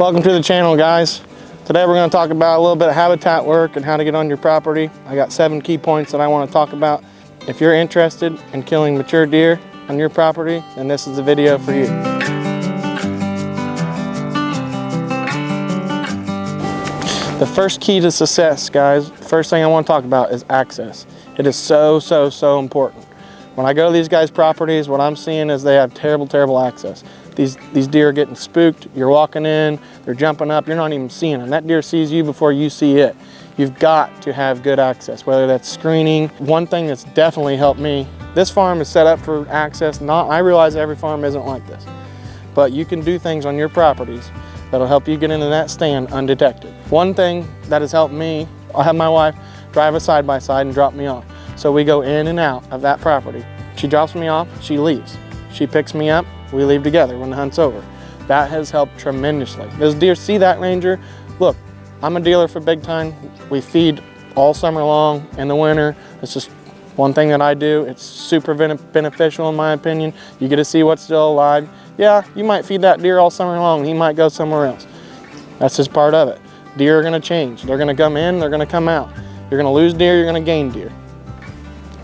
Welcome to the channel, guys. Today we're going to talk about a little bit of habitat work and how to get on your property. I got 7 key points that I want to talk about. If you're interested in killing mature deer on your property, then this is the video for you. The first key to success, guys, the first thing I want to talk about is access. It is so important. When I go to these guys' properties, what I'm seeing is they have terrible access. These deer are getting spooked. You're walking in, they're jumping up, you're not even seeing them. That deer sees you before you see it. You've got to have good access, whether that's screening. One thing that's definitely helped me, this farm is set up for access. I realize every farm isn't like this, but you can do things on your properties that'll help you get into that stand undetected. One thing that has helped me, I'll have my wife drive a side-by-side and drop me off. So we go in and out of that property. She drops me off, she leaves. She picks me up, we leave together when the hunt's over. That has helped tremendously. Those deer see that ranger. Look, I'm a dealer for big time. We feed all summer long in the winter. It's just one thing that I do. It's super beneficial in my opinion. You get to see what's still alive. Yeah, you might feed that deer all summer long. He might go somewhere else. That's just part of it. Deer are gonna change. They're gonna come in, they're gonna come out. You're gonna lose deer, you're gonna gain deer.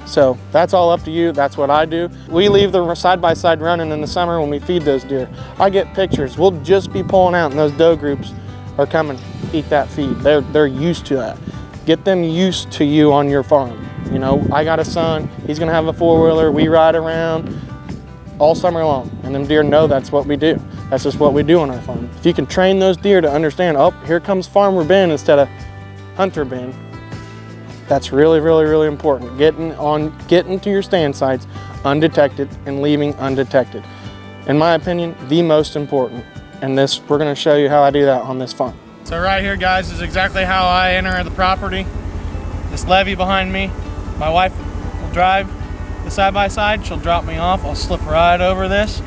So that's all up to you. That's what I do. We leave the side-by-side running in the summer when we feed those deer. I get pictures. We'll just be pulling out and those doe groups are coming to eat that feed. They're used to that. Get them used to you on your farm. You know, I got a son, he's gonna have a 4-wheeler. We ride around all summer long and them deer know that's what we do. That's just what we do on our farm. If you can train those deer to understand, oh, here comes Farmer Ben instead of Hunter Ben, that's really important. Getting to your stand sites undetected and leaving undetected. In my opinion, the most important. And this, we're gonna show you how I do that on this farm. So right here, guys, is exactly how I enter the property. This levee behind me, my wife will drive the side-by-side, she'll drop me off, I'll slip right over this.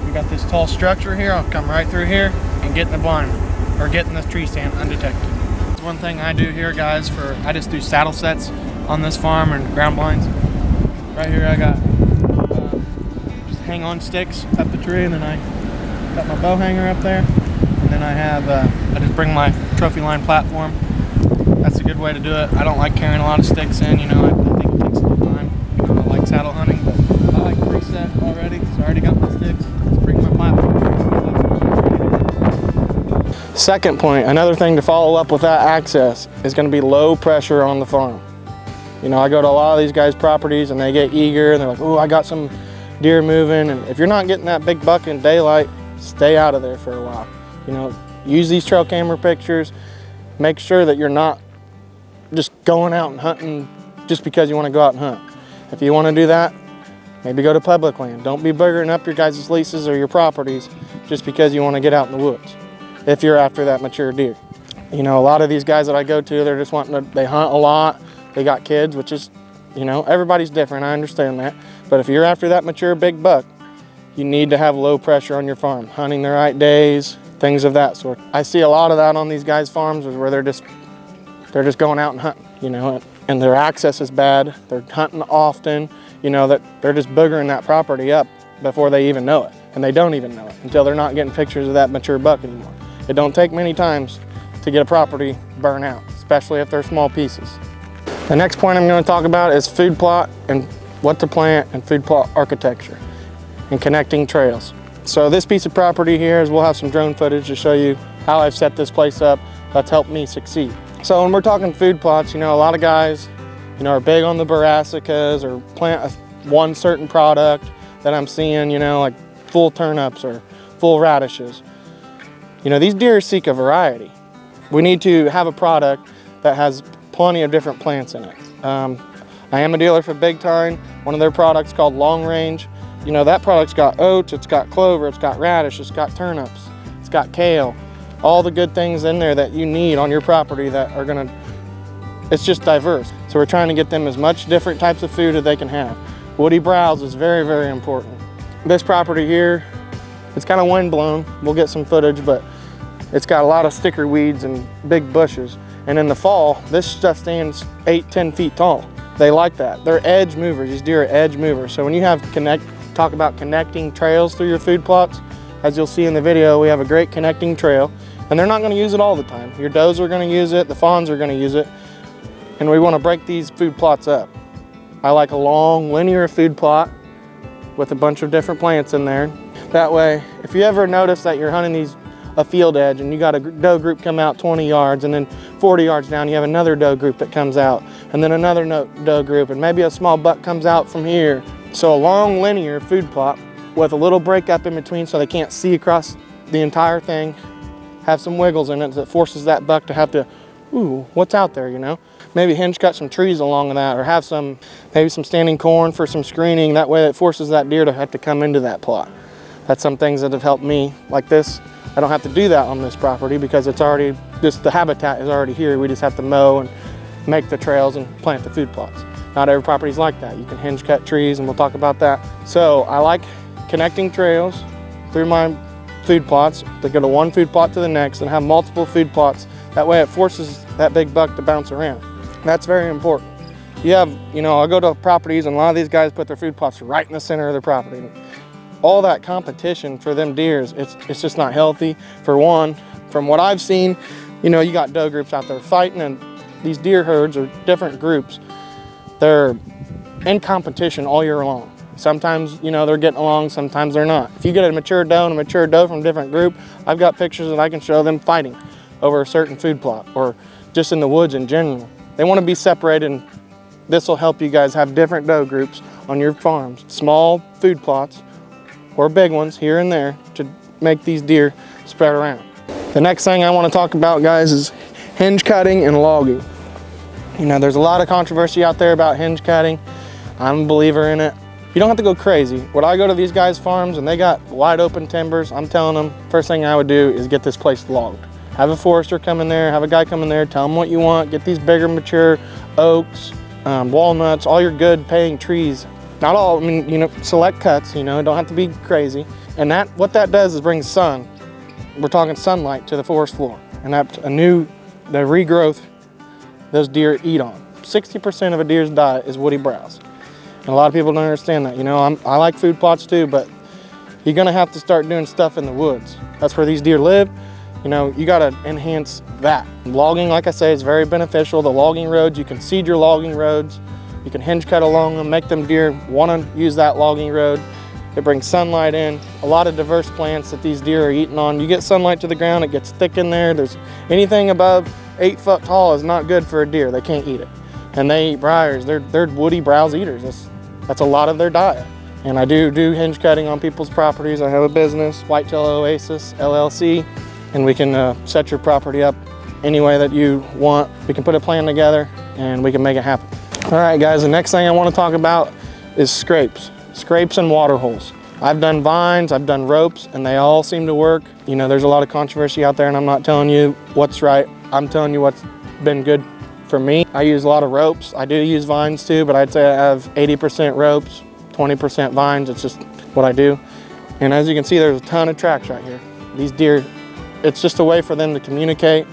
We got this tall structure here, I'll come right through here and get in the blind, or get in this tree stand undetected. One thing I do here, guys, I just do saddle sets on this farm and ground blinds. Right here I got just hang on sticks up the tree, and then I got my bow hanger up there, and then I just bring my trophy line platform. That's a good way to do it. I don't like carrying a lot of sticks in, you know, I think it takes a little time. You know, I like saddle hunting, but I like preset already, so I already got my sticks. Just bring my platform. Second point, another thing to follow up with that access is going to be low pressure on the farm. You know, I go to a lot of these guys' properties and they get eager and they're like, oh, I got some deer moving. And if you're not getting that big buck in daylight, stay out of there for a while. You know, use these trail camera pictures. Make sure that you're not just going out and hunting just because you want to go out and hunt. If you want to do that, maybe go to public land. Don't be boogering up your guys' leases or your properties just because you want to get out in the woods. If you're after that mature deer. You know, a lot of these guys that I go to, they're just wanting to, they hunt a lot, they got kids, which is, you know, everybody's different, I understand that. But if you're after that mature big buck, you need to have low pressure on your farm, hunting the right days, things of that sort. I see a lot of that on these guys' farms where they're just going out and hunting, you know, and their access is bad, they're hunting often, you know, that they're just boogering that property up before they even know it. And they don't even know it until they're not getting pictures of that mature buck anymore. It don't take many times to get a property burn out, especially if they're small pieces. The next point I'm going to talk about is food plot and what to plant and food plot architecture and connecting trails. So this piece of property here is, we'll have some drone footage to show you how I've set this place up that's helped me succeed. So when we're talking food plots, you know, a lot of guys, you know, are big on the brassicas or plant one certain product that I'm seeing, you know, like full turnips or full radishes. You know, these deer seek a variety. We need to have a product that has plenty of different plants in it. I am a dealer for Big Time. One of their products called Long Range. You know, that product's got oats, it's got clover, it's got radish, it's got turnips, it's got kale. All the good things in there that you need on your property that are gonna, it's just diverse. So we're trying to get them as much different types of food as they can have. Woody browse is very important. This property here, it's kind of wind blown. We'll get some footage, but it's got a lot of sticker weeds and big bushes. And in the fall, this stuff stands 8-10 feet tall. They like that. They're edge movers. These deer are edge movers. So when you have talk about connecting trails through your food plots, as you'll see in the video, we have a great connecting trail, and they're not going to use it all the time. Your does are going to use it, the fawns are going to use it, and we want to break these food plots up. I like a long linear food plot with a bunch of different plants in there. That way, if you ever notice that you're hunting a field edge and you got a doe group come out 20 yards, and then 40 yards down you have another doe group that comes out, and then another doe group, and maybe a small buck comes out from here. So a long linear food plot with a little break up in between so they can't see across the entire thing, have some wiggles in it that forces that buck to have to, ooh, what's out there, you know? Maybe hinge cut some trees along that, or have maybe some standing corn for some screening. That way it forces that deer to have to come into that plot. That's some things that have helped me. Like this, I don't have to do that on this property because it's already, the habitat is already here. We just have to mow and make the trails and plant the food plots. Not every property's like that. You can hinge cut trees, and we'll talk about that. So I like connecting trails through my food plots. They go to one food plot to the next and have multiple food plots. That way it forces that big buck to bounce around. That's very important. You have, I go to properties and a lot of these guys put their food plots right in the center of their property. All that competition for them deers, it's just not healthy. For one, from what I've seen, you got doe groups out there fighting, and these deer herds are different groups. They're in competition all year long. Sometimes, they're getting along, sometimes they're not. If you get a mature doe and a mature doe from a different group, I've got pictures that I can show them fighting over a certain food plot, or just in the woods in general. They want to be separated, and this will help you guys have different doe groups on your farms. Small food plots or big ones here and there to make these deer spread around. The next thing I want to talk about, guys, is hinge cutting and logging. There's a lot of controversy out there about hinge cutting. I'm a believer in it. You don't have to go crazy. When I go to these guys' farms and they got wide open timbers, I'm telling them, first thing I would do is get this place logged. Have a forester come in there, have a guy come in there, tell them what you want, get these bigger mature oaks, walnuts, all your good paying trees. Not all, select cuts, don't have to be crazy. And what that does is bring we're talking sunlight to the forest floor. And that's the regrowth those deer eat on. 60% of a deer's diet is woody browse. And a lot of people don't understand that. I like food plots too, but you're gonna have to start doing stuff in the woods. That's where these deer live. You gotta enhance that. Logging, like I say, is very beneficial. The logging roads, you can seed your logging roads. You can hinge cut along them, make them deer wanna use that logging road. It brings sunlight in. A lot of diverse plants that these deer are eating on. You get sunlight to the ground, it gets thick in there. There's anything above 8 foot tall is not good for a deer. They can't eat it. And they eat briars. They're woody browse eaters. That's a lot of their diet. And I do hinge cutting on people's properties. I have a business, Whitetail Oasis LLC, and we can set your property up any way that you want. We can put a plan together and we can make it happen. All right, guys, the next thing I want to talk about is scrapes and water holes. I've done vines, I've done ropes, and they all seem to work. There's a lot of controversy out there, and I'm not telling you what's right. I'm telling you what's been good for me. I use a lot of ropes. I do use vines too, but I'd say I have 80% ropes, 20% vines. It's just what I do. And as you can see, there's a ton of tracks right here. These deer, it's just a way for them to communicate.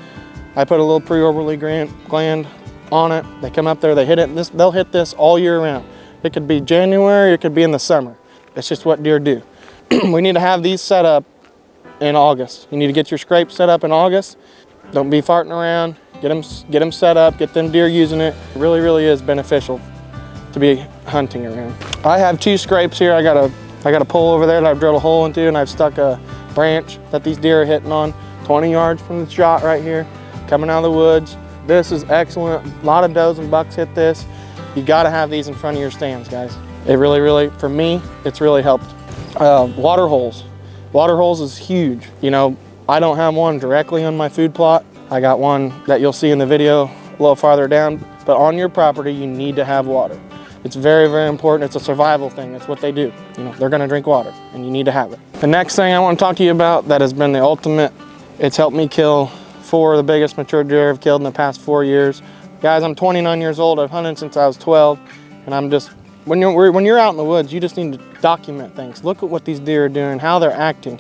I put a little preorbital gland on it. They come up there, they hit it. They'll hit this all year round. It could be January, it could be in the summer. It's just what deer do. We need to have these set up in August. You need to get your scrapes set up in August. Don't be farting around. Get them set up, get them deer using it. It really, really is beneficial to be hunting around. I have 2 scrapes here. I got a pole over there that I've drilled a hole into, and I've stuck a branch that these deer are hitting on 20 yards from the shot right here, coming out of the woods. This is excellent. A lot of does and bucks hit this. You gotta have these in front of your stands, guys. It really, really, for me, it's really helped. Water holes. Water holes is huge. I don't have one directly on my food plot. I got one that you'll see in the video a little farther down, but on your property, you need to have water. It's very, very important. It's a survival thing. That's what they do. They're gonna drink water, and you need to have it. The next thing I want to talk to you about that has been the ultimate, it's helped me kill 4 of the biggest mature deer I've killed in the past 4 years. Guys, I'm 29 years old. I've hunted since I was 12, and I'm just, when you're out in the woods, you just need to document things. Look at what these deer are doing, how they're acting.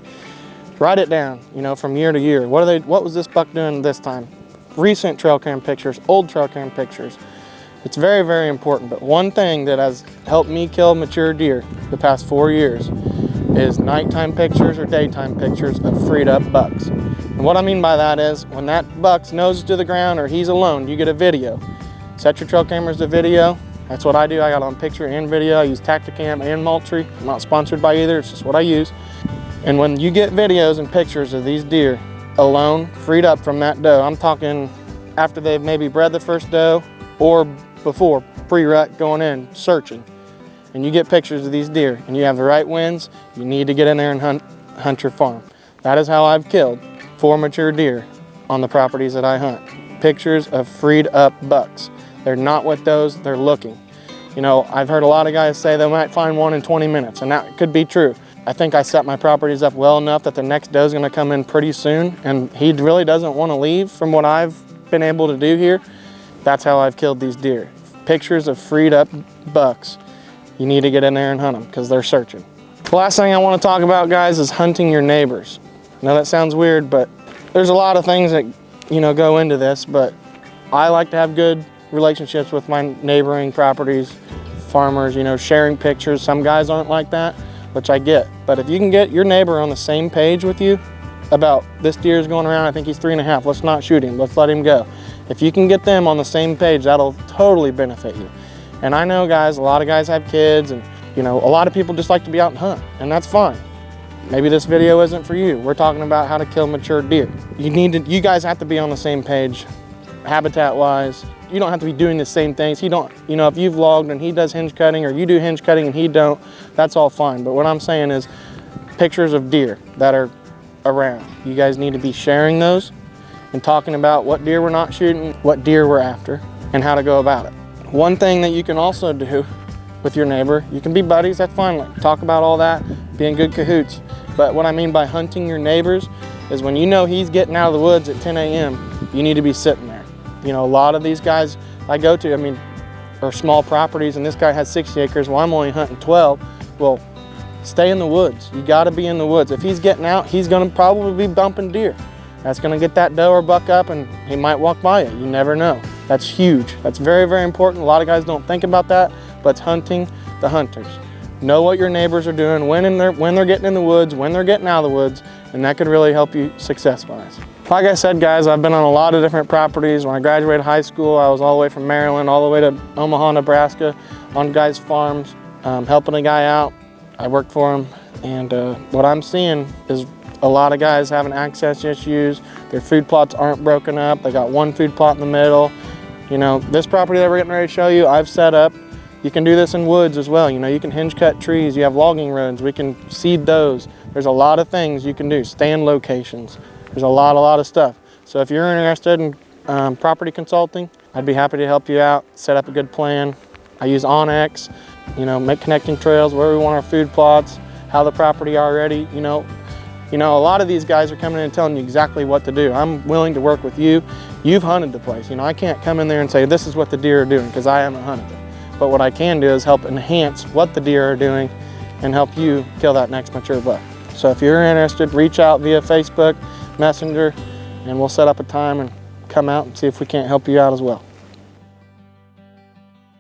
Write it down, from year to year. What was this buck doing this time? Recent trail cam pictures, old trail cam pictures. It's very, very important. But one thing that has helped me kill mature deer the past 4 years is nighttime pictures or daytime pictures of freed up bucks. And what I mean by that is when that buck's nose is to the ground or he's alone, you get a video. Set your trail cameras to video. That's what I do. I got on picture and video. I use Tacticam and Moultrie. I'm not sponsored by either, it's just what I use. And when you get videos and pictures of these deer alone, freed up from that doe, I'm talking after they've maybe bred the first doe or before, pre-rut, going in, searching, and you get pictures of these deer and you have the right winds, you need to get in there and hunt your farm. That is how I've killed 4 mature deer on the properties that I hunt. Pictures of freed up bucks. They're not with those, they're looking. You know, I've heard a lot of guys say they might find one in 20 minutes, and that could be true. I think I set my properties up well enough that the next doe is gonna come in pretty soon, and he really doesn't wanna leave from what I've been able to do here. That's how I've killed these deer. Pictures of freed up bucks. You need to get in there and hunt them because they're searching. The last thing I wanna talk about, guys, is hunting your neighbors. Now that sounds weird, but there's a lot of things that, you know, go into this, but I like to have good relationships with my neighboring properties, farmers, you know, sharing pictures. Some guys aren't like that, which I get. But if you can get your neighbor on the same page with you about this deer is going around, I think he's 3.5, let's not shoot him, let's let him go. If you can get them on the same page, that'll totally benefit you. And I know, guys, a lot of guys have kids, and you know, a lot of people just like to be out and hunt, and that's fine. Maybe this video isn't for you. We're talking about how to kill mature deer. You guys have to be on the same page, habitat-wise. You don't have to be doing the same things. You know, if you've logged and he does hinge cutting, or you do hinge cutting and he don't, that's all fine. But what I'm saying is pictures of deer that are around. You guys need to be sharing those and talking about what deer we're not shooting, what deer we're after, and how to go about it. One thing that you can also do with your neighbor, you can be buddies, that's fine. Like, talk about all that, being good cahoots. But what I mean by hunting your neighbors is when you know he's getting out of the woods at 10 a.m., you need to be sitting there. You know, a lot of these guys I go to, I mean, are small properties, and this guy has 60 acres, well, I'm only hunting 12. Well, stay in the woods. You gotta be in the woods. If he's getting out, he's gonna probably be bumping deer. That's gonna get that doe or buck up, and he might walk by you. You never know. That's huge. That's very, very important. A lot of guys don't think about that, but it's hunting the hunters. Know what your neighbors are doing, when they're getting in the woods, when they're getting out of the woods, and that could really help you success-wise. Like I said, guys, I've been on a lot of different properties. When I graduated high school, I was all the way from Maryland, all the way to Omaha, Nebraska, on guys' farms, helping a guy out. I worked for him, and what I'm seeing is a lot of guys having access issues. Their food plots aren't broken up. They got one food plot in the middle. You know, this property that we're getting ready to show you, I've set up. You can do this in woods as well. You know, you can hinge cut trees. You have logging roads. We can seed those. There's a lot of things you can do. Stand locations. There's a lot of stuff. So if you're interested in property consulting, I'd be happy to help you out, set up a good plan. I use Onyx, you know, make connecting trails, where we want our food plots, how the property already, you know, a lot of these guys are coming in and telling you exactly what to do. I'm willing to work with you. You've hunted the place. You know, I can't come in there and say, this is what the deer are doing, because I haven't hunted it. But what I can do is help enhance what the deer are doing and help you kill that next mature buck. So if you're interested, reach out via Facebook, Messenger, and we'll set up a time and come out and see if we can't help you out as well.